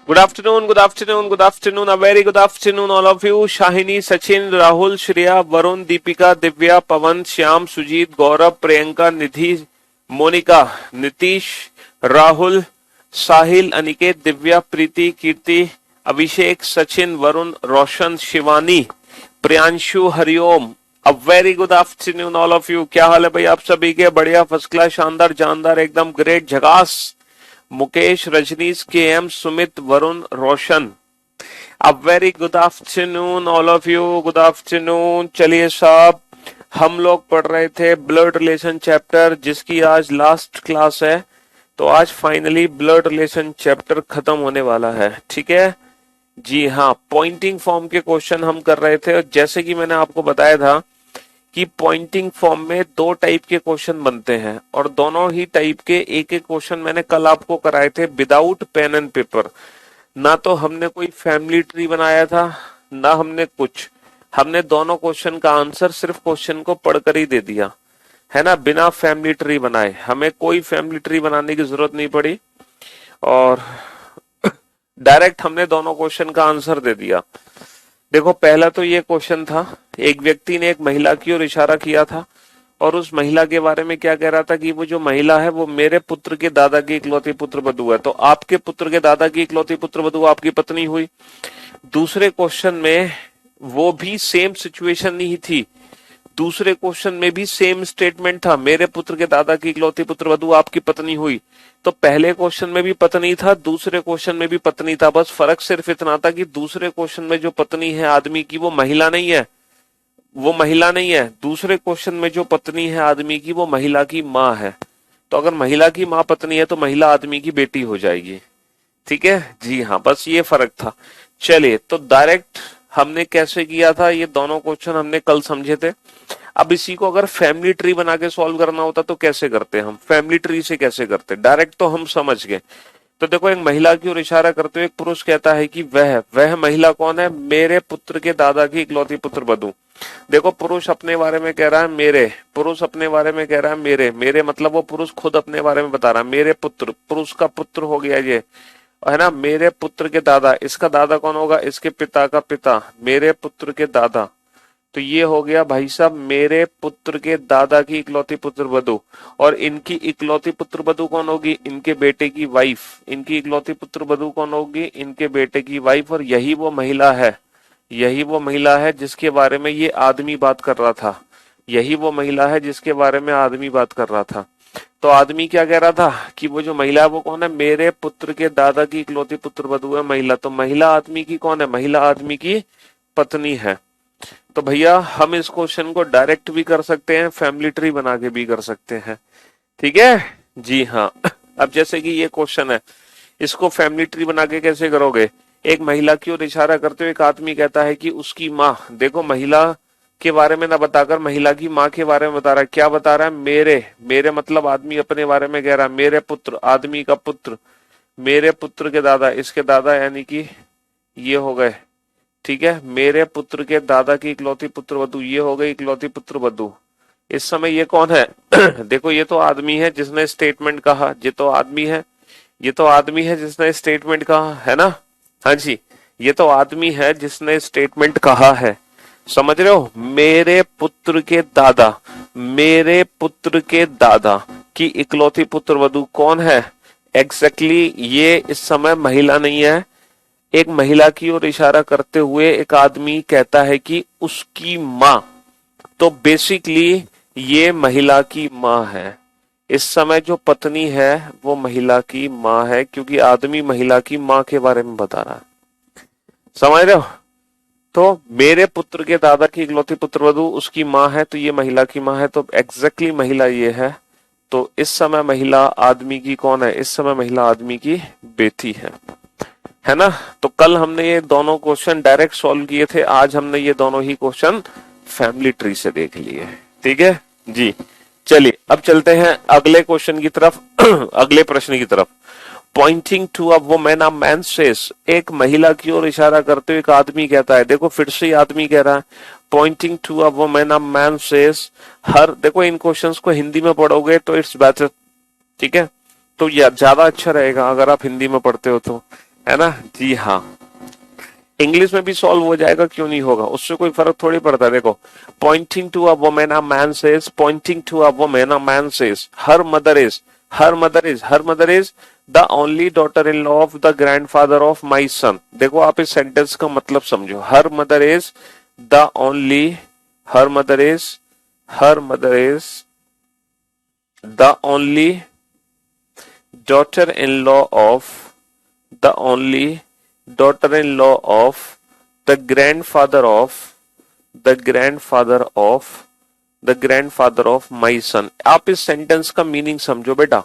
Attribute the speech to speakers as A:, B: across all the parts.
A: Good afternoon, good afternoon, good afternoon, a very good afternoon, all of you. Shahini, Sachin, Rahul, Shreya, Varun, Deepika, Divya, Pawan, Shyam, Sujit, Gaurav, Priyanka, Nidhi, Monica, Nitish, Rahul, Sahil, Aniket, Divya, Preeti, Kirti, Abhishek, Sachin, Varun, Roshan, Shivani, Priyanshu Hariom a very good afternoon all of you. क्या हाल है भाई आप सभी के? बढ़िया, first class, शानदार, जानदार, एकदम ग्रेट, झकास। Mukesh, Rajneesh, K M, Sumit, Varun, Roshan, a very good afternoon all of you, good afternoon. चलिए साहब, हम लोग पढ़ रहे थे ब्लड रिलेशन चैप्टर, जिसकी आज लास्ट क्लास है। तो आज फाइनली ब्लड रिलेशन चैप्टर खत्म होने वाला है, ठीक है जी हाँ। पॉइंटिंग फॉर्म के क्वेश्चन हम कर रहे थे, और जैसे कि मैंने आपको बताया था कि पॉइंटिंग फॉर्म में दो टाइप के क्वेश्चन बनते हैं, और दोनों ही टाइप के एक एक क्वेश्चन मैंने कल आपको कराए थे विदाउट पेन एंड पेपर। ना तो हमने कोई फैमिली ट्री बनाया था, ना हमने कुछ, हमने दोनों क्वेश्चन का आंसर सिर्फ क्वेश्चन को पढ़कर ही दे दिया है ना, बिना फैमिली ट्री बनाए। हमें कोई फैमिली ट्री बनाने की जरूरत नहीं पड़ी, और डायरेक्ट हमने दोनों क्वेश्चन का आंसर दे दिया। देखो, पहला तो ये क्वेश्चन था, एक व्यक्ति ने एक महिला की ओर इशारा किया था, और उस महिला के बारे में क्या कह रहा था कि वो जो महिला है वो मेरे पुत्र के दादा की इकलौती पुत्र वधू है। तो आपके पुत्र के दादा की इकलौती पुत्र वधू आपकी पत्नी हुई। दूसरे क्वेश्चन में वो भी सेम सिचुएशन नहीं थी, दूसरे क्वेश्चन में भी सेम स्टेटमेंट था, मेरे पुत्र के दादा की इकलौती पुत्र वधू आपकी पत्नी हुई। तो पहले क्वेश्चन में भी पत्नी था, दूसरे क्वेश्चन में भी पत्नी था। बस फर्क सिर्फ इतना था कि दूसरे क्वेश्चन में जो पत्नी है आदमी की, वो महिला नहीं है, वो महिला नहीं है। दूसरे क्वेश्चन में जो पत्नी है आदमी की, वो महिला की माँ है। तो अगर महिला की माँ पत्नी है तो महिला आदमी की बेटी हो जाएगी, ठीक है जी हाँ, बस ये फर्क था। चलिए, तो डायरेक्ट हमने कैसे किया था, ये दोनों क्वेश्चन हमने कल समझे थे। अब इसी को अगर फैमिली ट्री बना के सॉल्व करना होता तो कैसे करते हम? फैमिली ट्री से कैसे करते? डायरेक्ट तो हम समझ गए। तो देखो, एक महिला की ओर इशारा करते हुए एक पुरुष कहता है कि वह महिला कौन है? मेरे पुत्र के दादा की इकलौती पुत्र वधू। देखो, पुरुष अपने बारे में कह रहा है मेरे, पुरुष अपने बारे में कह रहा है मेरे, मेरे मतलब वो पुरुष खुद अपने बारे में बता रहा है, मेरे पुत्र, पुरुष का पुत्र हो गया ये, है ना। मेरे पुत्र के दादा, इसका दादा कौन होगा? इसके पिता का पिता, मेरे पुत्र के दादा। तो ये हो गया भाई साहब मेरे पुत्र के दादा की इकलौती पुत्र वधू। और इनकी इकलौती पुत्र वधू कौन होगी? इनके बेटे की वाइफ। इनकी इकलौती पुत्र वधू कौन होगी? इनके बेटे की वाइफ। और यही वो महिला है, यही वो महिला है जिसके बारे में ये आदमी बात कर रहा था, यही वो महिला है जिसके बारे में आदमी बात कर रहा था। तो आदमी क्या कह रहा था कि वो जो महिला है वो कौन है? मेरे पुत्र के दादा की इकलौती पुत्र वधू है महिला। तो महिला आदमी की कौन है? महिला आदमी की पत्नी है। तो भैया हम इस क्वेश्चन को डायरेक्ट भी कर सकते हैं, फैमिली ट्री बना के भी कर सकते हैं, ठीक है जी हाँ। अब जैसे कि ये क्वेश्चन है, इसको फैमिली ट्री बना के कैसे करोगे? एक महिला की ओर इशारा करते हुए एक आदमी कहता है कि उसकी माँ, देखो महिला के बारे में ना बताकर महिला की माँ के बारे में बता रहा है। क्या बता रहा है? मेरे, मेरे मतलब आदमी अपने बारे में कह रहा है, मेरे पुत्र, आदमी का पुत्र, मेरे पुत्र के दादा, इसके दादा यानी कि ये हो गए, ठीक है। मेरे पुत्र के दादा की इकलौती पुत्र वधू, ये हो गई इकलौती पुत्र वधू। इस समय ये कौन है? देखो, ये तो आदमी है जिसने स्टेटमेंट कहा, ये तो आदमी है, ये तो आदमी है जिसने स्टेटमेंट कहा है ना। हाँ जी, ये तो आदमी है जिसने स्टेटमेंट कहा है, समझ रहे हो? मेरे पुत्र के दादा, मेरे पुत्र के दादा की इकलौती पुत्र वधू कौन है? एग्जैक्टली ये इस समय महिला नहीं है। एक महिला की ओर इशारा करते हुए एक आदमी कहता है कि उसकी माँ। तो बेसिकली ये महिला की माँ है। इस समय जो पत्नी है वो महिला की माँ है, क्योंकि आदमी महिला की माँ के बारे में बता रहा है, समझ रहे हो? तो मेरे पुत्र के दादा की इकलौती पुत्र वधू उसकी माँ है, तो ये महिला की माँ है। तो एग्जैक्टली महिला ये है। तो इस समय महिला आदमी की कौन है? इस समय महिला आदमी की बेटी है ना। तो कल हमने ये दोनों क्वेश्चन डायरेक्ट सॉल्व किए थे, आज हमने ये दोनों ही क्वेश्चन फैमिली ट्री से देख लिए, ठीक है जी। चलिए अब चलते हैं अगले क्वेश्चन की तरफ, अगले प्रश्न की तरफ। Pointing to a woman a man says, एक महिला की ओर इशारा करते हुए एक आदमी कहता है। देखो फिर से आदमी कह रहा है, pointing to a woman a man says her. देखो इन क्वेश्चंस को हिंदी में पढ़ोगे तो इट्स बेटर, ठीक है। तो ज्यादा अच्छा रहेगा अगर आप हिंदी में पढ़ते हो तो, है ना? जी हाँ, इंग्लिश में भी सॉल्व हो जाएगा, क्यों नहीं होगा, उससे कोई फर्क थोड़ी पड़ता है। देखो, pointing to a woman a man says, pointing to a woman a man says, her mother is, her mother is the only daughter in law of the grandfather of my son. देखो, आप इस sentence का मतलब समझो, her mother is the only, her mother is, her mother is the only daughter in law of, the only daughter in law of the grandfather of, the grandfather of, the grandfather of my son। आप इस sentence का meaning समझो बेटा,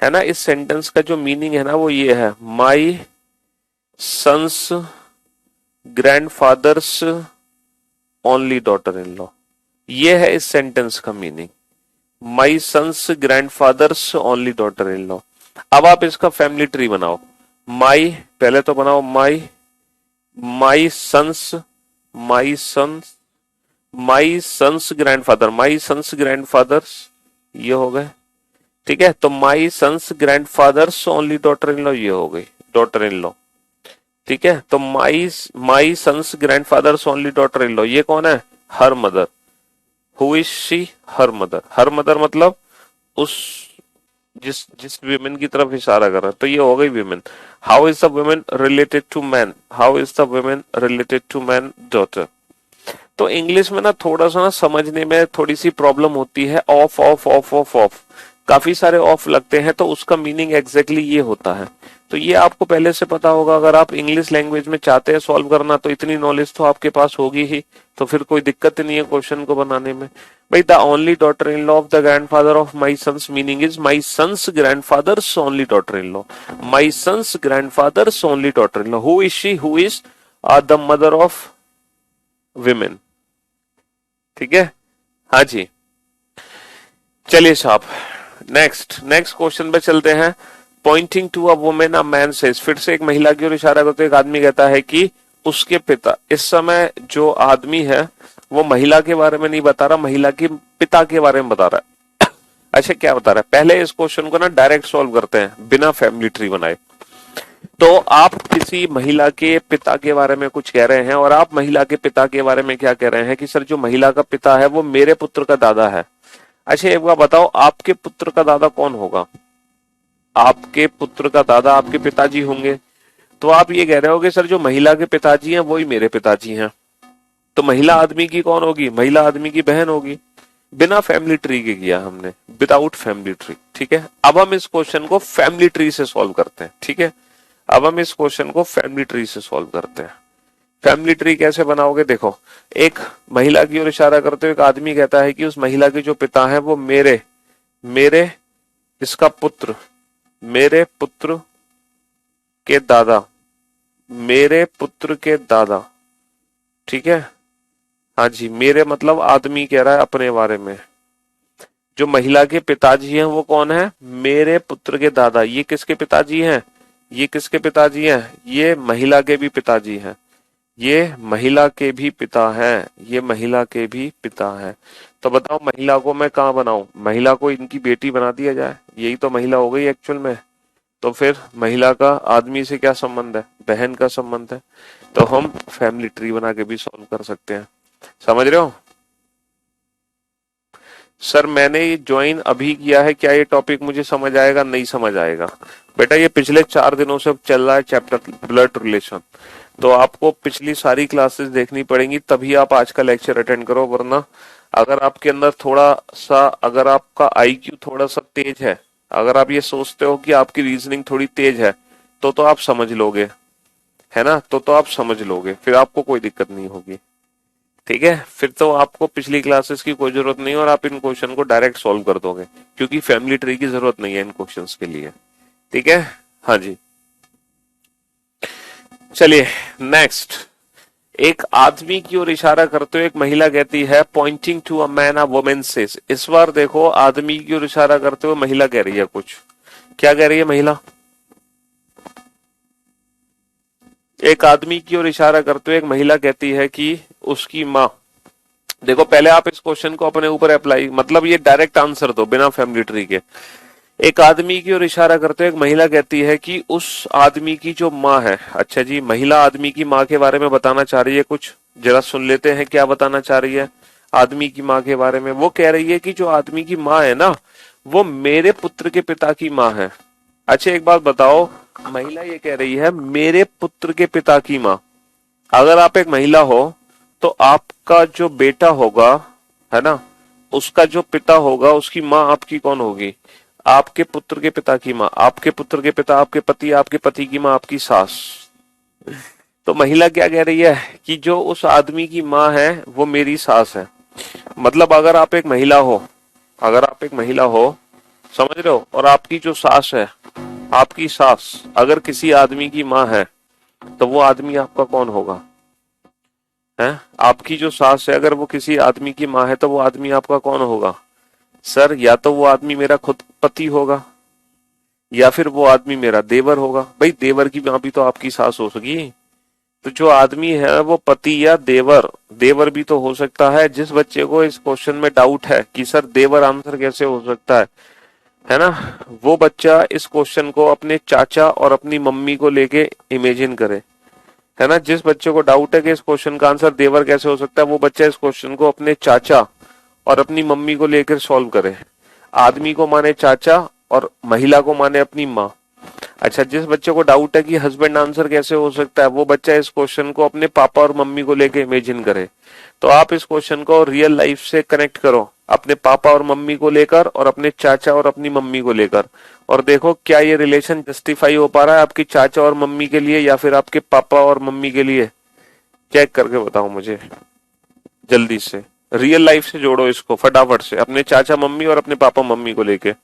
A: है ना? इस sentence का जो मीनिंग है ना वो ये है, my sons grandfathers only daughter in law. ये है इस सेंटेंस का meaning, my sons grandfathers only daughter in law. अब आप इसका फैमिली ट्री बनाओ। माई, पहले तो बनाओ my, my sons, my sons, my son's grandfather, my sons grandfather's, ये हो गए, ठीक है? तो my sons grandfathers only daughter in law, ये हो गई डॉटर इन लॉ, ठीक है? तो my sons grandfathers only daughter in law, ये कौन है? Her mother. Who is she? Her mother. Her mother मतलब उस, जिस जिस विमेन की तरफ इशारा कर रहा है, तो ये हो गई women. How is the women related to man? How is the women related to man? Daughter. तो इंग्लिश में ना थोड़ा सा ना समझने में थोड़ी सी प्रॉब्लम होती है, of of of of of, काफी सारे ऑफ लगते हैं, तो उसका मीनिंग एग्जैक्टली ये होता है। तो ये आपको पहले से पता होगा, अगर आप इंग्लिश लैंग्वेज में चाहते हैं सॉल्व करना तो इतनी नॉलेज तो आपके पास होगी ही, तो फिर कोई दिक्कत नहीं है क्वेश्चन को बनाने में। भाई, the only daughter in law of the grandfather of my sons, meaning is my sons grandfathers only daughter in law, my sons grandfathers only daughter in law. Who is she? Who is the mother of women, ठीक है? हाँ जी, चलिए साहब, next question पे चलते हैं। Pointing to a women a man says, फिर से एक महिला की ओर इशारा करते एक आदमी कहता है कि उसके पिता, इस समय जो आदमी है वो महिला के बारे में नहीं बता रहा, महिला के पिता के बारे में बता रहा है। अच्छा, क्या बता रहा है? पहले इस क्वेश्चन को ना डायरेक्ट सॉल्व करते हैं बिना फैमिली ट्री बनाए। तो आप किसी महिला के पिता के बारे में कुछ कह रहे हैं, और आप महिला के पिता के बारे में क्या कह रहे हैं कि सर जो महिला का पिता है वो मेरे पुत्र का दादा है। अच्छा, एक बार बताओ, आपके पुत्र का दादा कौन होगा? आपके पुत्र का दादा आपके पिताजी होंगे। तो आप ये कह रहे हो कि सर जो महिला के पिताजी हैं वही मेरे पिताजी हैं। तो महिला आदमी की कौन होगी? महिला आदमी की बहन होगी। बिना फैमिली ट्री के किया हमने, विदाउट फैमिली ट्री, ठीक है? अब हम इस क्वेश्चन को फैमिली ट्री से सॉल्व करते हैं, ठीक है? अब हम इस क्वेश्चन को फैमिली ट्री से सॉल्व करते हैं। फैमिली ट्री कैसे बनाओगे? देखो, एक महिला की ओर इशारा करते हुए एक आदमी कहता है कि उस महिला के जो पिता है वो मेरे मेरे इसका पुत्र, मेरे पुत्र के दादा, मेरे पुत्र के दादा, ठीक है? हाँ जी, मेरे मतलब आदमी कह रहा है अपने बारे में। जो महिला के पिताजी हैं वो कौन है? मेरे पुत्र के दादा। ये किसके पिताजी हैं? ये किसके पिताजी हैं? ये महिला के भी पिताजी हैं। ये महिला के भी पिता हैं, ये महिला के भी पिता हैं। तो बताओ, महिला को मैं कहाँ बनाऊं? महिला को इनकी बेटी बना दिया जाए, यही तो महिला हो गई एक्चुअल में। तो फिर महिला का आदमी से क्या संबंध है? बहन का संबंध है। तो हम फैमिली ट्री बना के भी सॉल्व कर सकते हैं। समझ रहे हो? सर मैंने ये ज्वाइन अभी किया है, क्या ये टॉपिक मुझे समझ आएगा? नहीं समझ आएगा बेटा, ये पिछले 4 दिनों से चल रहा है चैप्टर ब्लड रिलेशन, तो आपको पिछली सारी क्लासेस देखनी पड़ेंगी, तभी आप आज का लेक्चर अटेंड करो। वरना अगर आपके अंदर थोड़ा सा, अगर आपका आईक्यू थोड़ा सा तेज है, अगर आप ये सोचते हो कि आपकी रीजनिंग थोड़ी तेज है, तो आप समझ लोगे, है ना? तो आप समझ लोगे, फिर आपको कोई दिक्कत नहीं होगी, ठीक है? फिर तो आपको पिछली क्लासेस की कोई जरूरत नहीं है और आप इन क्वेश्चन को डायरेक्ट सॉल्व कर दोगे, क्योंकि फैमिली ट्री की जरूरत नहीं है इन क्वेश्चंस के लिए, ठीक है? हाँ जी, चलिए नेक्स्ट। एक आदमी की ओर इशारा करते हुए एक महिला कहती है, pointing to a man a woman says. इस बार देखो, आदमी की ओर इशारा करते हुए महिला कह रही है कुछ। क्या कह रही है महिला? एक आदमी की ओर इशारा करते हुए एक महिला कहती है कि उसकी माँ, देखो पहले आप इस क्वेश्चन को अपने ऊपर अप्लाई, मतलब ये डायरेक्ट आंसर दो बिना फैमिली ट्री के। एक आदमी की ओर इशारा करते हुए एक महिला कहती है कि उस आदमी की जो माँ है। अच्छा जी, महिला आदमी की माँ के बारे में बताना चाह रही है कुछ। जरा सुन लेते हैं क्या बताना चाह रही है आदमी की माँ के बारे में। वो कह रही है कि जो आदमी की माँ है ना, वो मेरे पुत्र के पिता की माँ है। अच्छा एक बात बताओ, महिला ये कह रही है मेरे पुत्र के पिता की माँ। अगर आप एक महिला हो तो आपका जो बेटा होगा, है ना, उसका जो पिता होगा, उसकी माँ आपकी कौन होगी? आपके पुत्र के पिता की माँ। आपके पुत्र के पिता आपके पति, आपके पति की माँ आपकी सास। तो महिला क्या कह रही है कि जो उस आदमी की माँ है वो मेरी सास है। मतलब अगर आप एक महिला हो, अगर आप एक महिला हो, समझ रहे हो, और आपकी जो सास है, आपकी सास अगर किसी आदमी की माँ है, तो वो आदमी आपका कौन होगा? है, आपकी जो सास है अगर वो किसी आदमी की माँ है तो वो आदमी आपका कौन होगा? सर, या तो वो आदमी मेरा खुद पति होगा, या फिर वो आदमी मेरा देवर होगा। भाई देवर की माँ भी तो आपकी सास हो सकी। तो जो आदमी है वो पति या देवर, देवर भी तो हो सकता है। जिस बच्चे को इस क्वेश्चन में डाउट है कि सर देवर आंसर कैसे हो सकता है ना, वो बच्चा इस क्वेश्चन को अपने चाचा और अपनी मम्मी को लेके इमेजिन करे। है ना, जिस बच्चे को डाउट है कि इस क्वेश्चन का आंसर देवर कैसे हो सकता है, वो बच्चा इस क्वेश्चन को अपने चाचा और अपनी मम्मी को लेकर सॉल्व करे। आदमी को माने चाचा और महिला को माने अपनी माँ। अच्छा, जिस बच्चे को डाउट है कि हस्बैंड आंसर कैसे हो सकता है, वो बच्चा इस क्वेश्चन को अपने पापा और मम्मी को लेके इमेजिन करे। तो आप इस क्वेश्चन को रियल लाइफ से कनेक्ट करो, अपने पापा और मम्मी को लेकर और अपने चाचा और अपनी मम्मी को लेकर, और देखो क्या ये रिलेशन जस्टिफाई हो पा रहा है आपकी चाचा और मम्मी के लिए या फिर आपके पापा और मम्मी के लिए। चेक करके बताओ मुझे जल्दी से। रियल लाइफ से जोड़ो इसको फटाफट से, अपने चाचा मम्मी और अपने पापा मम्मी को लेके।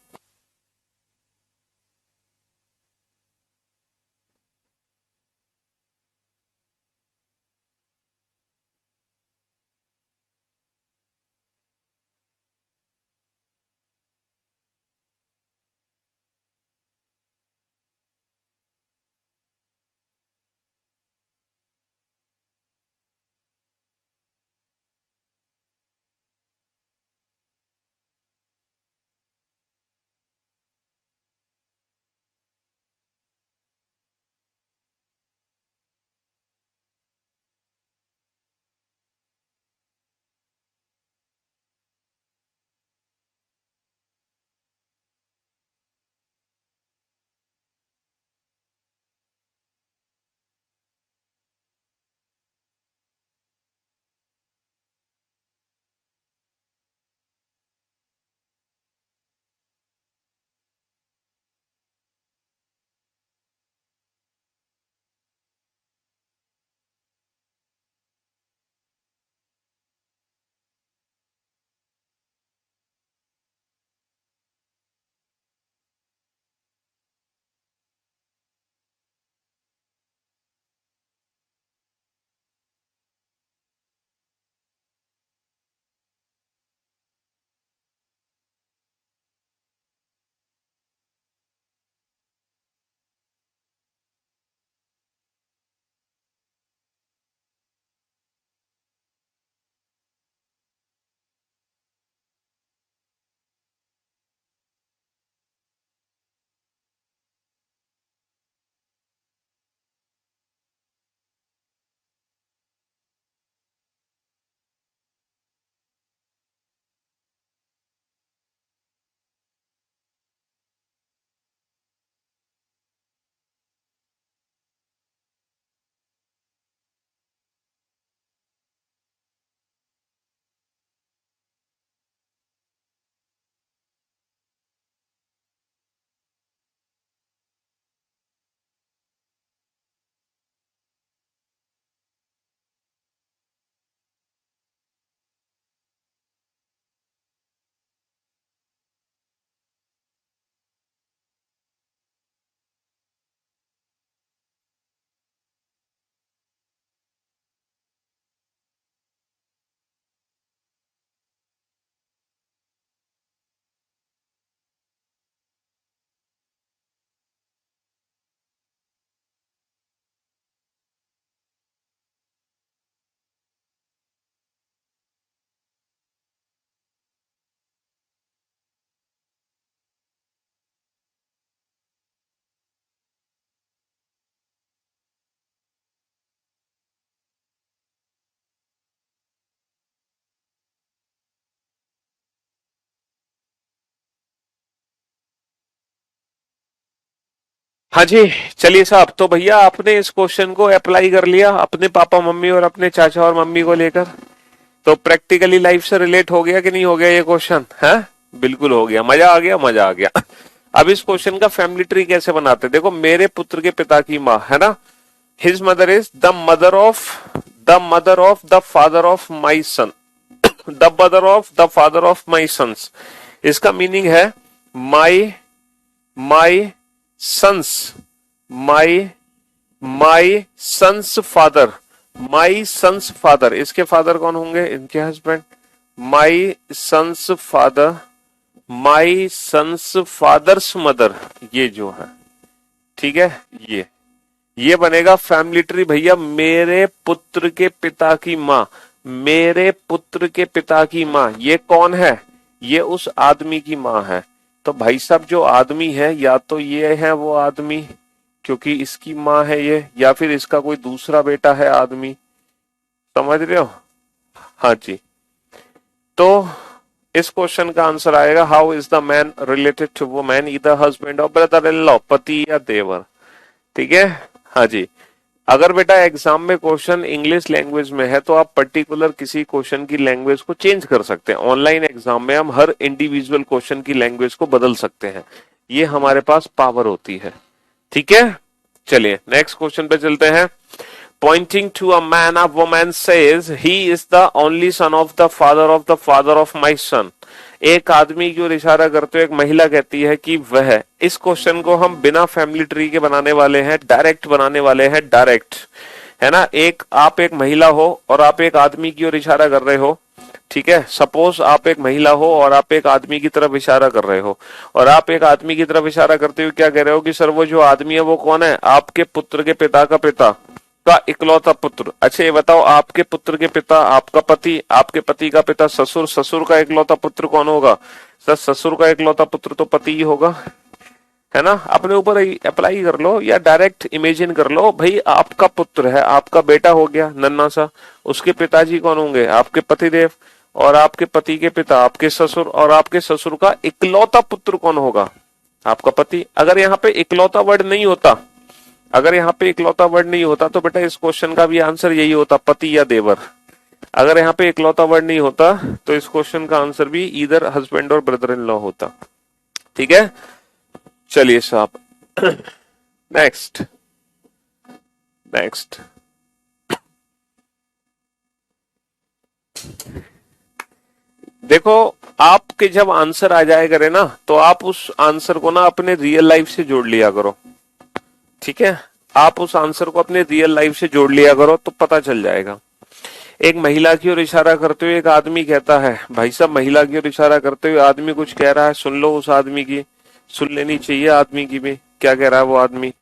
A: हाँ जी, चलिए साहब, तो भैया आपने इस क्वेश्चन को अप्लाई कर लिया अपने पापा मम्मी और अपने चाचा और मम्मी को लेकर, तो प्रैक्टिकली लाइफ से रिलेट हो गया कि नहीं हो गया ये क्वेश्चन है? बिल्कुल हो गया, मजा आ गया, मजा आ गया। अब इस क्वेश्चन का फैमिली ट्री कैसे बनाते हैं? देखो, मेरे पुत्र के पिता की माँ है ना, his mother is the mother of the father of my son, the mother of the father of my sons. इसका मीनिंग है my my sons, my my sons father, my sons father. इसके फादर कौन होंगे? इनके husband. My sons father, my sons fathers mother, ये जो है, ठीक है, ये बनेगा फैमिली ट्री भैया। मेरे पुत्र के पिता की माँ, मेरे पुत्र के पिता की माँ, ये कौन है? ये उस आदमी की माँ है। तो भाई साहब, जो आदमी है, या तो ये है वो आदमी क्योंकि इसकी माँ है ये, या फिर इसका कोई दूसरा बेटा है आदमी। समझ रहे हो? हाँ जी। तो इस क्वेश्चन का आंसर आएगा, how is the man related to women, either husband और ब्रदर इन लॉ, पति या देवर। ठीक है, हाँ जी। अगर बेटा एग्जाम में क्वेश्चन इंग्लिश लैंग्वेज में है तो आप पर्टिकुलर किसी क्वेश्चन की लैंग्वेज को चेंज कर सकते हैं। ऑनलाइन एग्जाम में हम हर इंडिविजुअल क्वेश्चन की लैंग्वेज को बदल सकते हैं, ये हमारे पास पावर होती है। ठीक है, चलिए नेक्स्ट क्वेश्चन पे चलते हैं। Pointing to a man, a woman says, he is the only son of the father of my son. एक आदमी की ओर इशारा करते हुए एक महिला कहती है कि वह, इस क्वेश्चन को हम बिना फैमिली ट्री के बनाने वाले हैं, डायरेक्ट बनाने वाले हैं, डायरेक्ट, है ना। एक, आप एक महिला हो और आप एक आदमी की ओर इशारा कर रहे हो, ठीक है। सपोज आप एक महिला हो और आप एक आदमी की तरफ इशारा कर रहे हो, और आप एक आदमी की तरफ इशारा करते हुए क्या कह रहे हो कि सर वो जो आदमी है वो कौन है? आपके पुत्र के पिता का पिता का इकलौता पुत्र। अच्छा ये बताओ, आपके पुत्र के पिता आपका पति, आपके पति का पिता ससुर, ससुर का इकलौता पुत्र कौन होगा? सर ससुर का इकलौता पुत्र तो पति ही होगा, है ना। अपने ऊपर अप्लाई कर लो या डायरेक्ट इमेजिन कर लो, भाई आपका पुत्र है, आपका बेटा हो गया नन्ना सा, उसके पिताजी कौन होंगे? आपके पतिदेव, और आपके पति के पिता आपके ससुर, और आपके ससुर का इकलौता पुत्र कौन होगा? आपका पति। अगर यहाँ पे इकलौता वर्ड नहीं होता, अगर यहाँ पे इकलौता वर्ड नहीं होता तो बेटा इस क्वेश्चन का भी आंसर यही होता, पति या देवर। अगर यहाँ पे इकलौता वर्ड नहीं होता तो इस क्वेश्चन का आंसर भी ईदर हस्बैंड और ब्रदर इन लॉ होता। ठीक है, चलिए साहब नेक्स्ट नेक्स्ट। देखो, आपके जब आंसर आ जाए करे ना, तो आप उस आंसर को ना अपने रियल लाइफ से जोड़ लिया करो। ठीक है, आप उस आंसर को अपने रियल लाइफ से जोड़ लिया करो तो पता चल जाएगा। एक महिला की ओर इशारा करते हुए एक आदमी कहता है, भाई साहब महिला की ओर इशारा करते हुए आदमी कुछ कह रहा है, सुन लो उस आदमी की, सुन लेनी चाहिए आदमी की भी, क्या कह रहा है वो आदमी।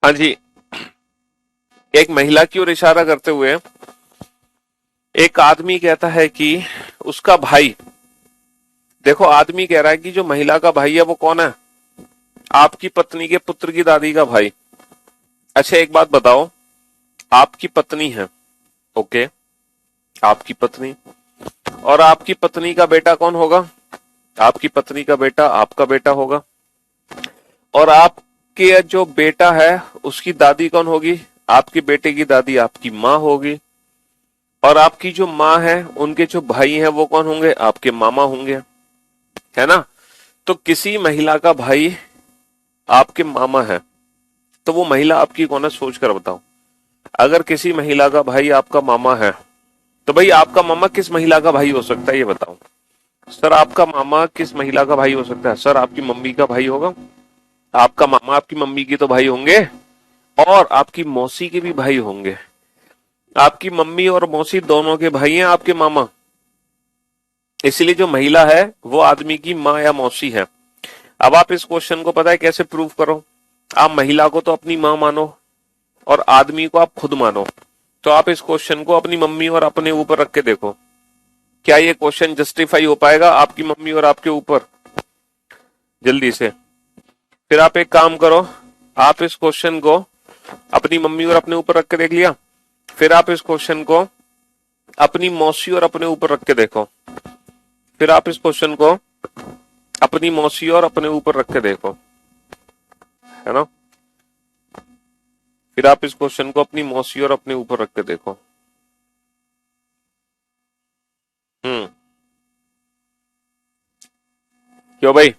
A: हाँ जी, एक महिला की ओर इशारा करते हुए एक आदमी कहता है कि उसका भाई, देखो आदमी कह रहा है कि जो महिला का भाई है वो कौन है? आपकी पत्नी के पुत्र की दादी का भाई। अच्छा एक बात बताओ, आपकी पत्नी है, ओके, आपकी पत्नी। और आपकी पत्नी का बेटा कौन होगा? आपकी पत्नी का बेटा आपका बेटा होगा। और आपके जो बेटा है उसकी दादी कौन होगी? आपके बेटे की दादी आपकी माँ होगी। और आपकी जो माँ है उनके जो भाई हैं वो कौन होंगे? आपके मामा होंगे, है ना। तो किसी महिला का भाई आपके मामा है तो वो महिला आपकी कौन है? सोच कर बताओ। अगर किसी महिला का भाई आपका मामा है तो भाई आपका मामा किस महिला का भाई हो सकता है ये बताओ। सर आपका मामा किस महिला का भाई हो सकता है? सर आपकी मम्मी का भाई होगा। आपका मामा आपकी मम्मी के तो भाई होंगे और आपकी मौसी के भी भाई होंगे। आपकी मम्मी और मौसी दोनों के भाई हैं आपके मामा। इसलिए जो महिला है वो आदमी की माँ या मौसी है। अब आप इस क्वेश्चन को पता है कैसे प्रूव करो? आप महिला को तो अपनी माँ मानो और आदमी को आप खुद मानो। तो आप इस क्वेश्चन को अपनी मम्मी और अपने ऊपर रख के देखो, क्या ये क्वेश्चन जस्टिफाई हो पाएगा आपकी मम्मी और आपके ऊपर? जल्दी से। फिर आप एक काम करो, आप इस क्वेश्चन को अपनी मम्मी और अपने ऊपर रख के देख लिया। फिर आप इस क्वेश्चन को अपनी मौसी और अपने ऊपर रख के देखो। फिर आप इस क्वेश्चन को अपनी मौसी और अपने ऊपर रख के देखो, है ना। फिर आप इस क्वेश्चन को अपनी मौसी और अपने ऊपर रख के देखो। हम्म। क्यों भाई?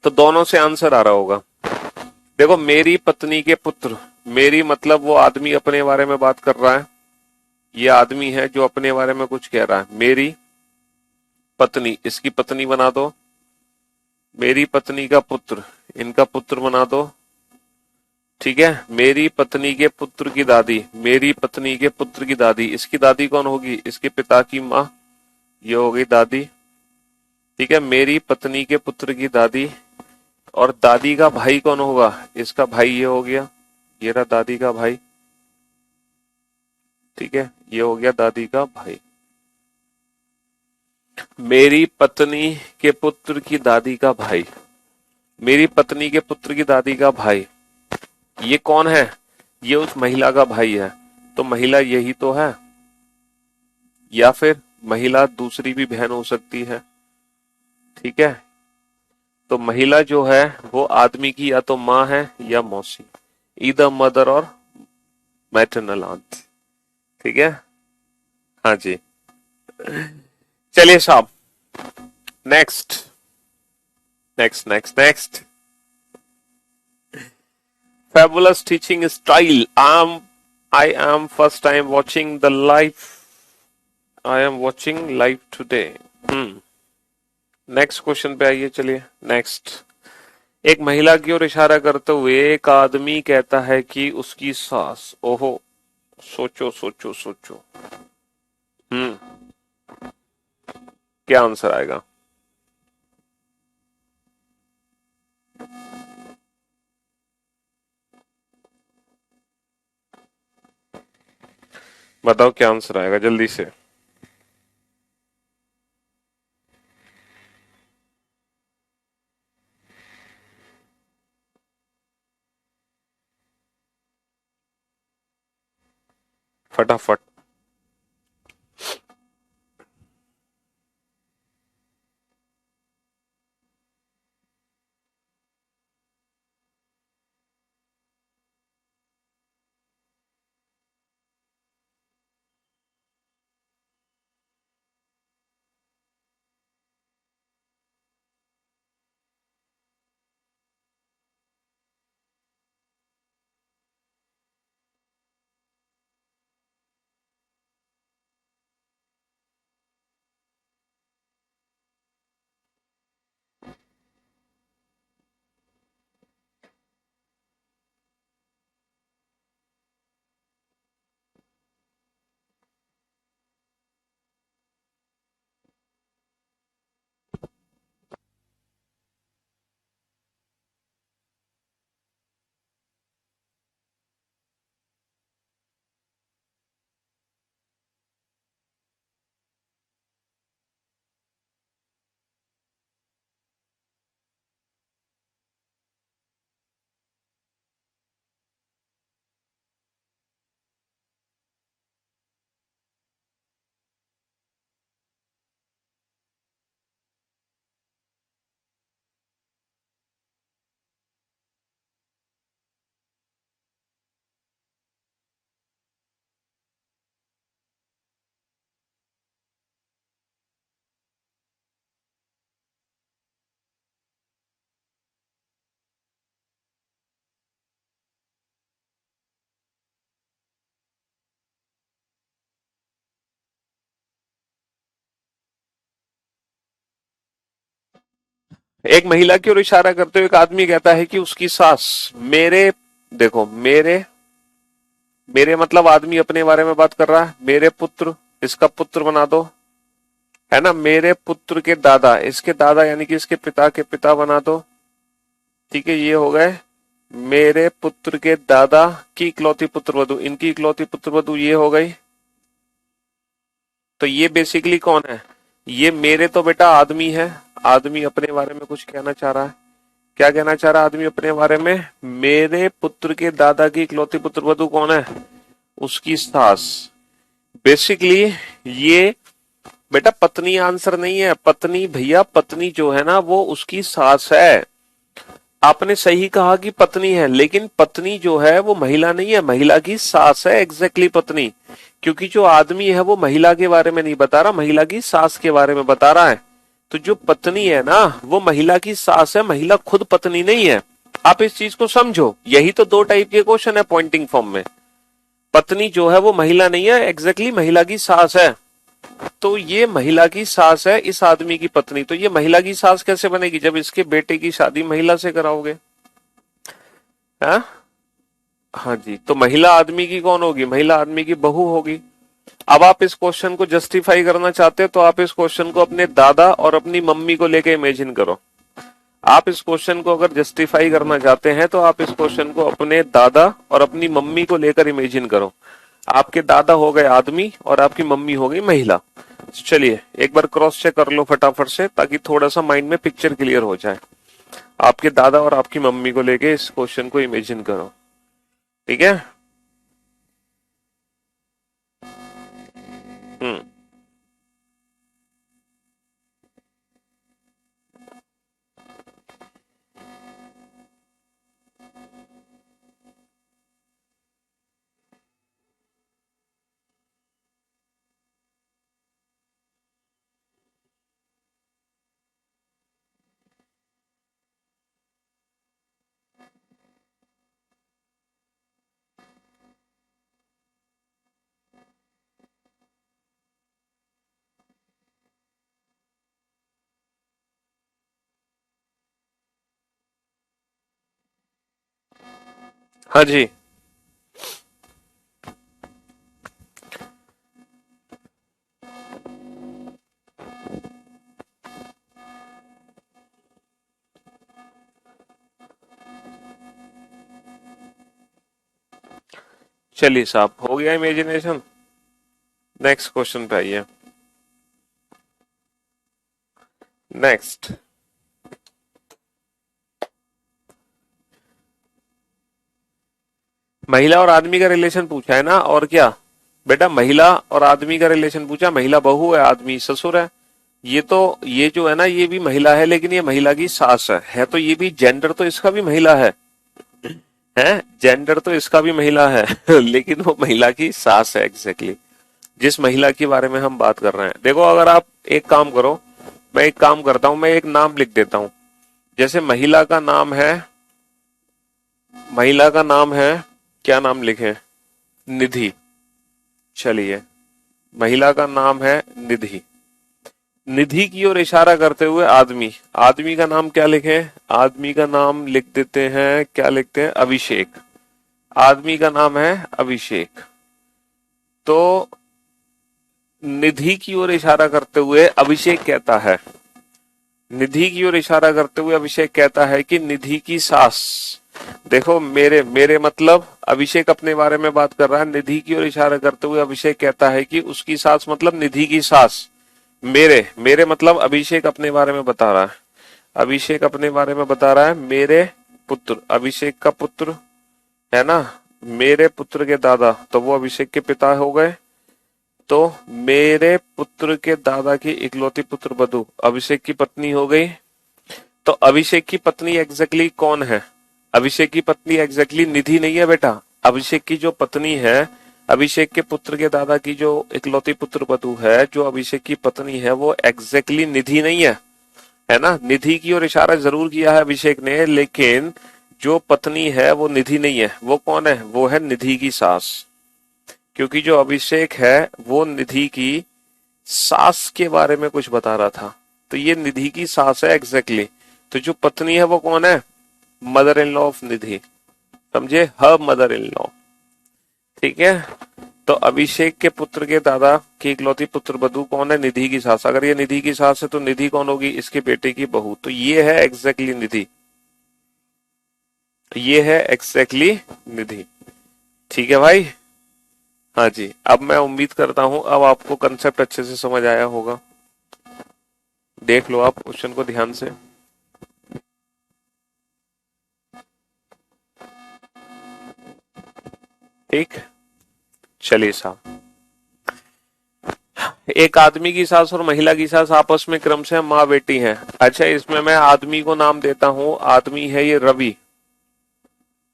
A: तो दोनों से आंसर आ रहा होगा। देखो, मेरी पत्नी के पुत्र, मेरी मतलब वो आदमी अपने बारे में बात कर रहा है। ये आदमी है जो अपने बारे में कुछ कह रहा है। मेरी पत्नी, इसकी पत्नी बना दो। मेरी पत्नी का पुत्र, इनका पुत्र बना दो। ठीक है। मेरी पत्नी के पुत्र की दादी, मेरी पत्नी के पुत्र की दादी, इसकी दादी कौन होगी? इसके पिता की माँ, ये हो गई दादी। ठीक है। मेरी पत्नी के पुत्र की दादी और दादी का भाई कौन होगा? इसका भाई ये हो गया, ये रहा दादी का भाई। ठीक है, ये हो गया दादी का भाई। मेरी पत्नी के पुत्र की दादी का भाई, मेरी पत्नी के पुत्र की दादी का भाई, ये कौन है? ये उस महिला का भाई है। तो महिला यही तो है, या फिर महिला दूसरी भी बहन हो सकती है। ठीक है। तो महिला जो है वो आदमी की या तो माँ है या मौसी, ईदर मदर और मैटरनल आंट। ठीक है। हाँ जी। चलिए साहब, next next next next. Fabulous teaching style. I am first time watching the live. I am watching live today. Next question पे आइए। चलिए नेक्स्ट। एक महिला की ओर इशारा करते हुए एक आदमी कहता है कि उसकी सास। ओहो, सोचो सोचो सोचो। हम्म। क्या आंसर आएगा? बताओ क्या आंसर आएगा जल्दी से। फटाफट। एक महिला की ओर इशारा करते हुए एक आदमी कहता है कि उसकी सास मेरे, देखो मेरे, मेरे मतलब आदमी अपने बारे में बात कर रहा है, मेरे पुत्र, इसका पुत्र बना दो, है ना, मेरे पुत्र के दादा, इसके दादा यानी कि इसके पिता के पिता बना दो, ठीक है, ये हो गए मेरे पुत्र के दादा की इकलौती पुत्रवधू, इनकी इकलौती पुत्रवधू ये हो गई। तो ये बेसिकली कौन है, ये मेरे तो बेटा आदमी है, आदमी अपने बारे में कुछ कहना चाह रहा है, क्या कहना चाह रहा है आदमी अपने बारे में, मेरे पुत्र के दादा की इकलौती पुत्रवधू कौन है, उसकी सास। बेसिकली ये बेटा पत्नी आंसर नहीं है, पत्नी भैया, पत्नी जो है ना वो उसकी सास है। आपने सही कहा कि पत्नी है, लेकिन पत्नी जो है वो महिला नहीं है, महिला की सास है, एग्जैक्टली पत्नी, क्योंकि जो आदमी है वो महिला के बारे में नहीं बता रहा, महिला की सास के बारे में बता रहा है। तो जो पत्नी है ना वो महिला की सास है, महिला खुद पत्नी नहीं है। आप इस चीज को समझो, यही तो दो टाइप के क्वेश्चन है पॉइंटिंग फॉर्म में। पत्नी जो है वो महिला नहीं है, एग्जैक्टली महिला की सास है। तो ये महिला की सास है इस आदमी की पत्नी, तो ये महिला की सास कैसे बनेगी जब इसके बेटे की शादी महिला से कराओगे, हाँ? हाँ जी, तो महिला आदमी की कौन होगी, महिला आदमी की बहू होगी। अब आप इस क्वेश्चन को जस्टिफाई करना चाहते हो तो आप इस क्वेश्चन को अपने दादा और अपनी मम्मी को लेके इमेजिन करो। आप इस क्वेश्चन को अगर जस्टिफाई करना चाहते हैं तो आप इस क्वेश्चन को अपने दादा और अपनी मम्मी को लेकर इमेजिन करो। आपके दादा हो गए आदमी और आपकी मम्मी हो गई महिला। चलिए एक बार क्रॉस चेक कर लो फटाफट से, ताकि थोड़ा सा माइंड में पिक्चर क्लियर हो जाए। आपके दादा और आपकी मम्मी को लेके इस क्वेश्चन को इमेजिन करो, ठीक है। हम्म, हाँ जी, चलिए साहब हो गया इमेजिनेशन। नेक्स्ट क्वेश्चन पे आइए। नेक्स्ट, महिला और आदमी का रिलेशन पूछा है ना, और क्या बेटा, महिला और आदमी का रिलेशन पूछा, महिला बहू है, आदमी ससुर है। ये तो, ये जो है ना ये भी महिला है, लेकिन ये महिला की सास है तो ये भी जेंडर तो इसका भी महिला है, जेंडर तो इसका भी महिला है लेकिन वो महिला की सास है एग्जैक्टली, जिस महिला के बारे में हम बात कर रहे हैं। देखो अगर आप एक काम करो, मैं एक काम करता हूं, मैं एक नाम लिख देता हूं। जैसे महिला का नाम है, महिला का नाम है, क्या नाम लिखे, निधि। चलिए महिला का नाम है निधि। निधि की ओर इशारा करते हुए आदमी, आदमी का नाम क्या लिखे, आदमी का नाम लिख देते हैं, क्या लिखते हैं, अभिषेक। आदमी का नाम है अभिषेक। तो निधि की ओर इशारा करते हुए अभिषेक कहता है, निधि की ओर इशारा करते हुए अभिषेक कहता है कि निधि की सास, देखो मेरे, मेरे मतलब अभिषेक अपने बारे में बात कर रहा है, निधि की ओर इशारा करते हुए अभिषेक कहता है कि उसकी सास मतलब निधि की सास। मेरे, मेरे मतलब अभिषेक अपने बारे में बता रहा है, अभिषेक अपने बारे में बता रहा है, मेरे पुत्र, अभिषेक का पुत्र है ना, मेरे पुत्र के दादा, तो वो अभिषेक के पिता हो गए। तो मेरे पुत्र के दादा की इकलौती पुत्र वधू अभिषेक की पत्नी हो गई। तो अभिषेक की पत्नी एग्जैक्टली कौन है, अभिषेक की पत्नी एग्जैक्टली निधि नहीं है बेटा। अभिषेक की जो पत्नी है, अभिषेक के पुत्र के दादा की जो इकलौती पुत्र वधू है, जो अभिषेक की पत्नी है, वो एग्जैक्टली निधि नहीं है ना। निधि की ओर इशारा जरूर किया है अभिषेक ने, लेकिन जो पत्नी है वो निधि नहीं है। वो कौन है, वो है निधि की सास, क्योंकि जो अभिषेक है वो निधि की सास के बारे में कुछ बता रहा था, तो ये निधि की सास है एग्जैक्टली। तो जो पत्नी है वो कौन है? मदर इन लॉ ऑफ निधि, समझे, हर मदर इन लॉ। ठीक है, तो अभिषेक के पुत्र के दादा की इकलौती पुत्र वधू कौन है? निधि की सास। अगर ये निधि की सास है तो निधि कौन होगी? इसके बेटे की बहू। तो ये है एग्जैक्टली निधि, ये है एग्जैक्टली निधि। ठीक है भाई, हाँ जी। अब मैं उम्मीद करता हूं अब आपको कंसेप्ट अच्छे से समझ आया होगा। देख लो आप क्वेश्चन को ध्यान से। ठीक, चलिए साहब, एक आदमी की सास और महिला की सास आपस में क्रमशः माँ बेटी हैं। अच्छा, इसमें मैं आदमी को नाम देता हूं, आदमी है ये रवि।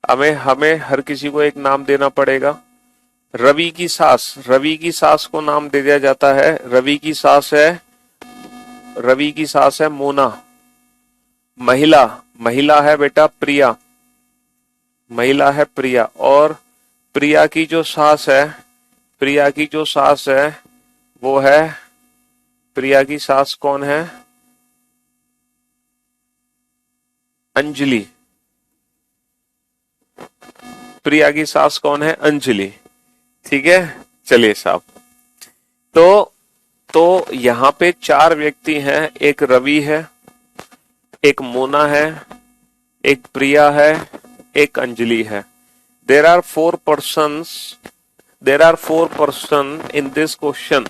A: हमें हमें हर किसी को एक नाम देना पड़ेगा। रवि की सास, रवि की सास को नाम दे दिया जाता है, रवि की सास है, रवि की सास है मोना। महिला, महिला है बेटा प्रिया, महिला है प्रिया। और प्रिया की जो सास है, प्रिया की जो सास है वो है, प्रिया की सास कौन है? अंजलि। प्रिया की सास कौन है? अंजलि। ठीक है, चलिए साहब, तो यहां पे चार व्यक्ति हैं, एक रवि है, एक मोना है, एक प्रिया है, एक अंजलि है। There are four persons, there are four person in this question.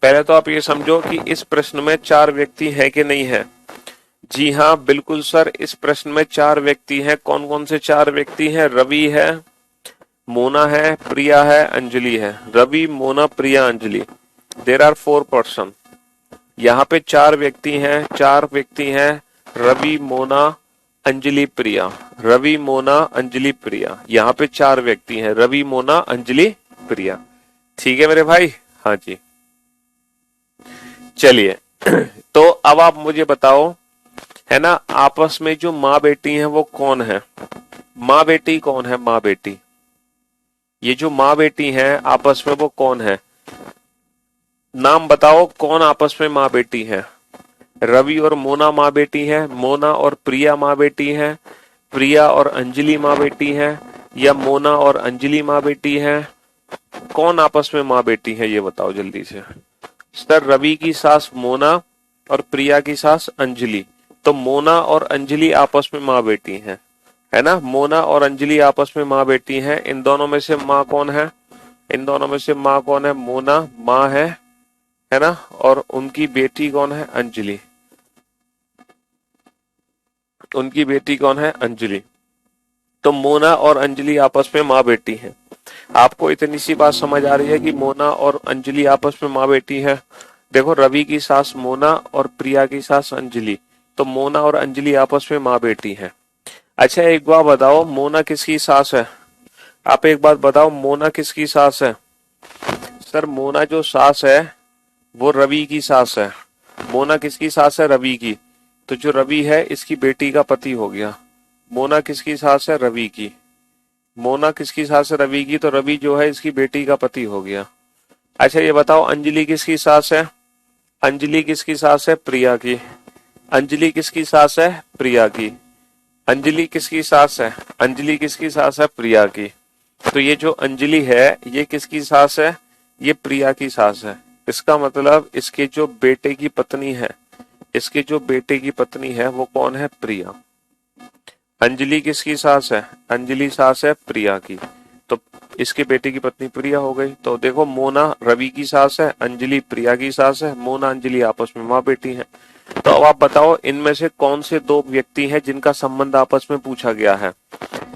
A: पहले तो आप ये समझो कि इस प्रश्न में चार व्यक्ति हैं कि नहीं है। जी हाँ बिल्कुल सर, इस प्रश्न में चार व्यक्ति हैं। कौन कौन से चार व्यक्ति हैं? रवि है, मोना है, प्रिया है, अंजलि है। Ravi, Mona, Priya, Anjali. There are four person. यहाँ पे चार व्यक्ति हैं, चार व्यक्ति हैं, रवि, मोना, अंजलि, प्रिया। रवि, मोना, अंजलि, प्रिया। यहाँ पे चार व्यक्ति हैं, रवि, मोना, अंजलि, प्रिया। ठीक है मेरे भाई, हाँ जी। चलिए तो अब आप मुझे बताओ, है ना, आपस में जो माँ बेटी हैं वो कौन है? माँ बेटी कौन है? माँ बेटी, ये जो माँ बेटी हैं आपस में वो कौन है? नाम बताओ, कौन आपस में माँ बेटी है? रवि और मोना माँ बेटी है, मोना और प्रिया माँ बेटी है, प्रिया और अंजलि माँ बेटी है, या मोना और अंजलि माँ बेटी है? कौन आपस में माँ बेटी है ये बताओ जल्दी से। सर रवि की सास मोना और प्रिया की सास अंजलि। तो मोना और अंजलि आपस में माँ बेटी हैं, है ना। मोना और अंजलि आपस में माँ बेटी हैं। इन दोनों में से माँ कौन है? इन दोनों में से माँ कौन है? मोना माँ है ना। और उनकी बेटी कौन है? अंजलि। उनकी बेटी कौन है? अंजलि। तो मोना और अंजलि आपस में माँ बेटी हैं। आपको इतनी सी बात समझ आ रही है कि मोना और अंजलि आपस में माँ बेटी है। देखो, रवि की सास मोना और प्रिया की सास अंजलि, तो मोना और अंजलि आपस में माँ बेटी है। अच्छा एक बात बताओ, मोना किसकी सास है? आप एक बात बताओ, मोना किसकी सास है? सर मोना जो सास है वो रवि की सास है। मोना किसकी सास है? रवि की। तो जो रवि है इसकी बेटी का पति हो गया। मोना किसकी सास है? रवि की। मोना किसकी सास है? रवि की। तो रवि जो है इसकी बेटी का पति हो गया। अच्छा ये बताओ, अंजलि किसकी सास है? अंजलि किसकी सास है? प्रिया की। अंजलि किसकी सास है? प्रिया की। अंजलि किसकी सास है? अंजलि किसकी सास है? प्रिया की। तो ये जो अंजलि है ये किसकी सास है? ये प्रिया की सास है। इसका मतलब इसके जो बेटे की पत्नी है, इसके जो बेटे की पत्नी है वो कौन है? प्रिया। अंजलि किसकी सास है? अंजलि सास है प्रिया की। तो इसके बेटे की पत्नी प्रिया हो गई। तो देखो, मोना रवि की सास है, अंजलि प्रिया की सास है, मोना अंजलि आपस में माँ बेटी हैं। तो अब आप बताओ, इनमें से कौन से दो व्यक्ति हैं जिनका संबंध आपस में पूछा गया है?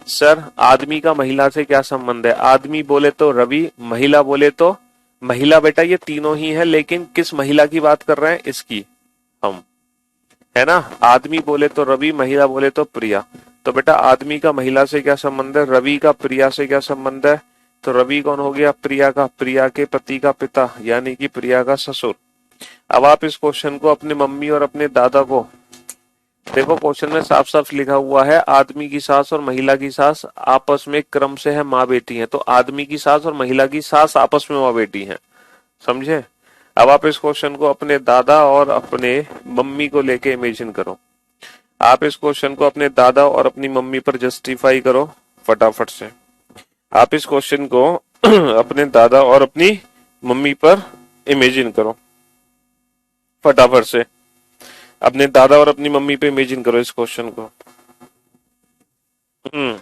A: सर आदमी का महिला से क्या संबंध है? आदमी बोले तो रवि, महिला बोले तो महिला। बेटा ये तीनों ही है, लेकिन किस महिला की बात कर रहे हैं? इसकी हम, है ना। आदमी बोले तो रवि, महिला बोले तो प्रिया। तो बेटा आदमी का महिला से क्या संबंध है? रवि का प्रिया से क्या संबंध है? तो रवि कौन हो गया? प्रिया का, प्रिया के पति का पिता, यानी कि प्रिया का ससुर। अब आप इस क्वेश्चन को अपने मम्मी और अपने दादा को देखो, क्वेश्चन में साफ साफ लिखा हुआ है, आदमी की सास और महिला की सास आपस में क्रम से है माँ बेटी है। तो आदमी की सास और महिला की सास आपस में माँ बेटी है, समझे। अब आप इस क्वेश्चन को अपने दादा और अपने मम्मी को लेके इमेजिन करो। आप इस क्वेश्चन को अपने दादा और अपनी मम्मी पर जस्टिफाई करो फटाफट से। आप इस क्वेश्चन को अपने दादा और अपनी मम्मी पर इमेजिन करो फटाफट से। अपने दादा और अपनी मम्मी पे इमेजिन करो इस क्वेश्चन को। हम्म।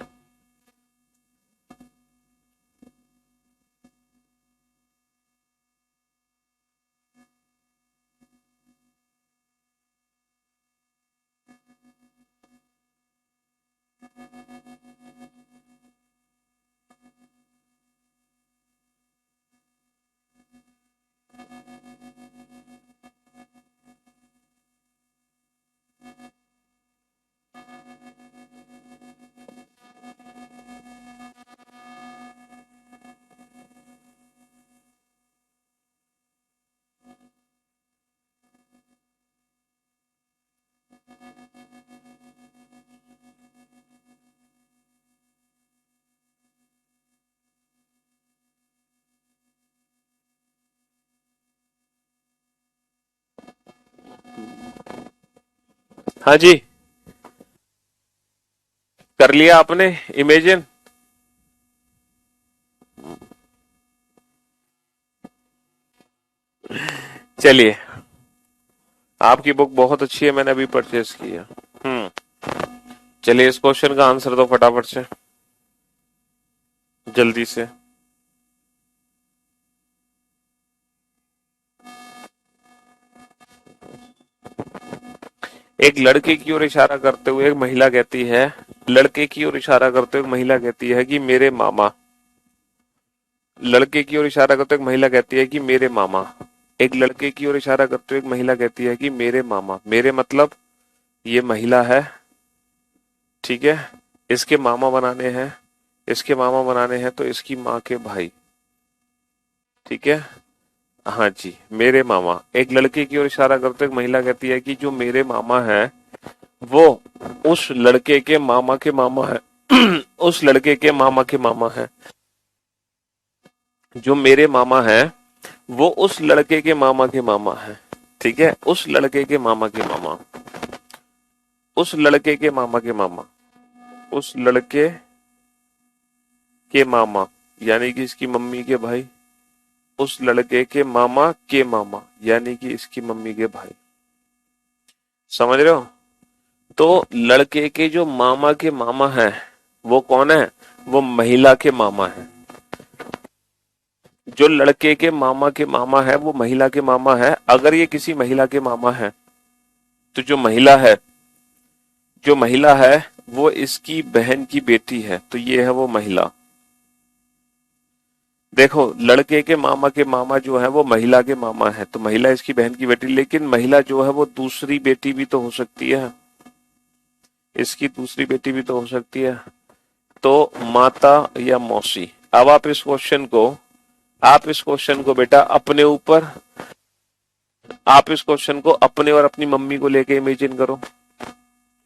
A: हाँ जी, कर लिया आपने इमेजिन। चलिए, आपकी बुक बहुत अच्छी है, मैंने अभी परचेज की है। हम्म। चलिए, इस क्वेश्चन का आंसर दो फटाफट से, जल्दी से। एक लड़के की ओर इशारा करते हुए एक महिला कहती है, लड़के की ओर इशारा करते हुए महिला कहती है कि मेरे मामा। लड़के की ओर इशारा करते हुए महिला कहती है कि मेरे मामा। एक लड़के की ओर इशारा करते हुए एक महिला कहती है कि मेरे मामा। मेरे मतलब ये महिला है, ठीक है। इसके मामा बनाने हैं, इसके मामा बनाने हैं तो इसकी माँ के भाई, ठीक है। हाँ जी, मेरे मामा। एक लड़के की ओर इशारा करते हुए एक महिला कहती है कि जो मेरे मामा है वो उस लड़के के मामा के मामा है। उस लड़के के मामा के मामा है। जो मेरे मामा है वो उस लड़के के मामा के मामा है, ठीक है। उस लड़के के मामा के मामा, उस लड़के के मामा के मामा, उस लड़के के मामा यानी कि इसकी मम्मी के भाई, उस लड़के के मामा के मामा यानी कि इसकी मम्मी के भाई। समझ रहे हो? तो लड़के के जो मामा के मामा है वो कौन है? वो महिला के मामा है। जो लड़के के मामा है वो महिला के मामा है। अगर ये किसी महिला के मामा है तो जो महिला है वो इसकी बहन की बेटी है, तो ये है वो महिला। देखो, लड़के के मामा जो है वो महिला के मामा है, तो महिला इसकी बहन की बेटी। लेकिन महिला जो है वो दूसरी बेटी भी तो हो सकती है, इसकी दूसरी बेटी भी तो हो सकती है। तो माता या मौसी। अब आप इस क्वेश्चन को बेटा अपने ऊपर, आप इस क्वेश्चन को अपने और अपनी मम्मी को लेके इमेजिन करो,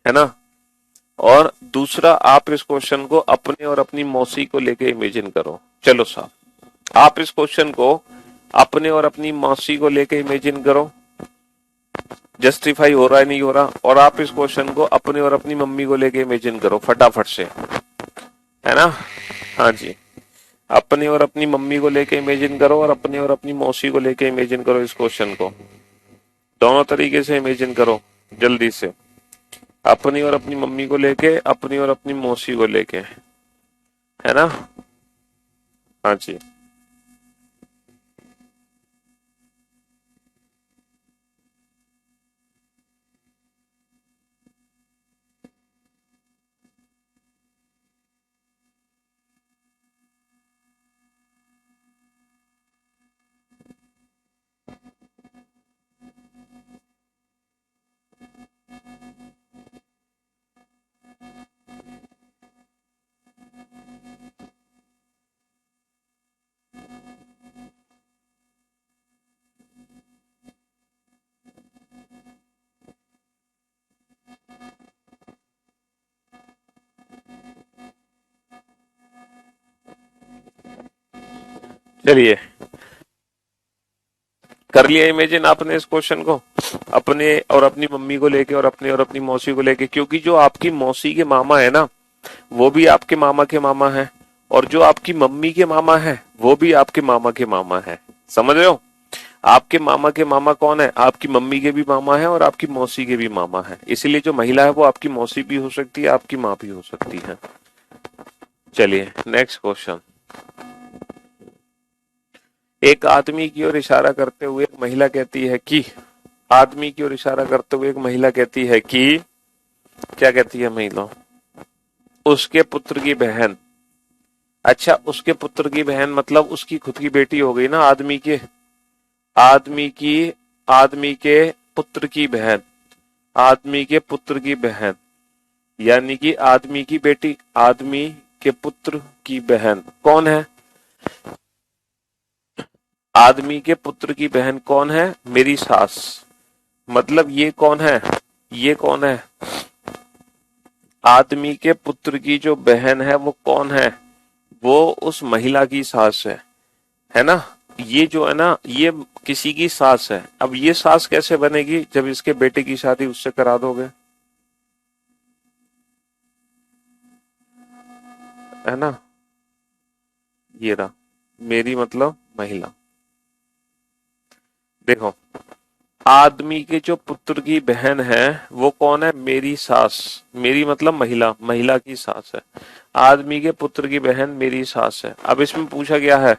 A: है ना। और दूसरा, आप इस क्वेश्चन को अपने और अपनी मौसी को लेके इमेजिन करो। चलो साहब, आप इस क्वेश्चन को अपने और अपनी मौसी को लेके इमेजिन करो, जस्टिफाई हो रहा है नहीं हो रहा। और आप इस क्वेश्चन को अपने और अपनी मम्मी को लेके इमेजिन करो फटाफट से, है ना। हाँ जी, अपनी और अपनी मम्मी को लेके इमेजिन करो और अपनी और अपनी मौसी को लेके इमेजिन करो इस क्वेश्चन को। दोनों तरीके से इमेजिन करो जल्दी से। अपनी और अपनी मम्मी को लेके, अपनी और अपनी मौसी को लेके, है ना। हाँ जी, चलिए, कर लिया इमेजिन आपने इस क्वेश्चन को। अपने और अपनी मम्मी को लेके और अपने और अपनी मौसी को लेके, क्योंकि जो आपकी मौसी के मामा है ना वो भी आपके मामा के मामा है, और जो आपकी मम्मी के मामा है वो भी आपके मामा के मामा है। समझ रहे हो? आपके मामा के मामा कौन है? आपकी मम्मी के भी मामा है और आपकी मौसी के भी मामा है। इसलिए जो महिला है वो आपकी मौसी भी हो सकती है, आपकी माँ भी हो सकती है। चलिए नेक्स्ट क्वेश्चन। एक आदमी की ओर इशारा करते हुए एक महिला कहती है कि, आदमी की ओर इशारा करते हुए एक महिला कहती है कि, क्या कहती है महिला? उसके पुत्र की बहन। अच्छा, उसके पुत्र की बहन मतलब उसकी खुद की बेटी हो गई ना, आदमी के, आदमी की, आदमी के पुत्र की बहन, आदमी के पुत्र की बहन, यानी कि आदमी की बेटी, आदमी के पुत्र की बहन कौन है? आदमी के पुत्र की बहन कौन है? मेरी सास। मतलब ये कौन है? ये कौन है? आदमी के पुत्र की जो बहन है वो कौन है? वो उस महिला की सास है ना? ये जो है ना ये किसी की सास है। अब ये सास कैसे बनेगी? जब इसके बेटे की शादी उससे करा दोगे, है ना? ये रहा मेरी मतलब महिला। देखो, आदमी के जो पुत्र की बहन है वो कौन है? मेरी सास। मेरी मतलब महिला, महिला की सास है। आदमी के पुत्र की बहन मेरी सास है। अब इसमें पूछा गया है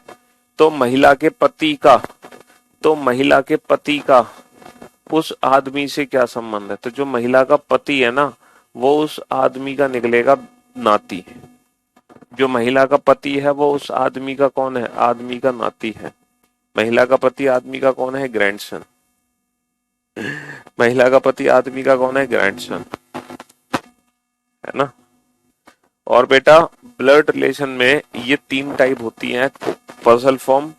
A: तो महिला के पति का, तो महिला के पति का उस आदमी से क्या संबंध है? तो जो महिला का पति है ना वो उस आदमी का निकलेगा नाती। जो महिला का पति है वो उस आदमी का कौन है? आदमी का नाती है। महिला का पति आदमी का कौन है? ग्रैंडसन। महिला का पति आदमी का कौन है? ग्रैंडसन, है ना? और बेटा ब्लड रिलेशन में ये तीन टाइप होती हैं, personal form,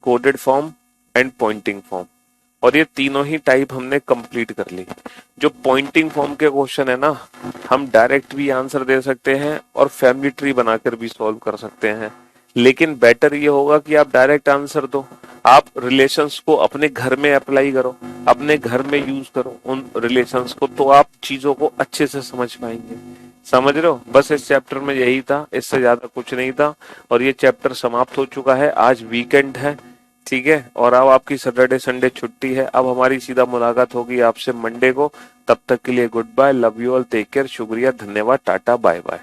A: coded form and Poynting form. और ये तीनों ही टाइप हमने कंप्लीट कर ली। जो पॉइंटिंग फॉर्म के क्वेश्चन है ना हम डायरेक्ट भी आंसर दे सकते हैं और फैमिली ट्री बनाकर भी सॉल्व कर सकते हैं, लेकिन बेटर ये होगा कि आप डायरेक्ट आंसर दो। आप रिलेशंस को अपने घर में अप्लाई करो, अपने घर में यूज करो उन रिलेशंस को, तो आप चीजों को अच्छे से समझ पाएंगे। समझ रहे हो? बस इस चैप्टर में यही था, इससे ज्यादा कुछ नहीं था। और ये चैप्टर समाप्त हो चुका है। आज वीकेंड है, ठीक है, और अब आपकी सैटरडे संडे छुट्टी है। अब हमारी सीधा मुलाकात होगी आपसे मंडे को। तब तक के लिए good bye, love you all, take care, शुक्रिया, धन्यवाद, टाटा, बाय बाय।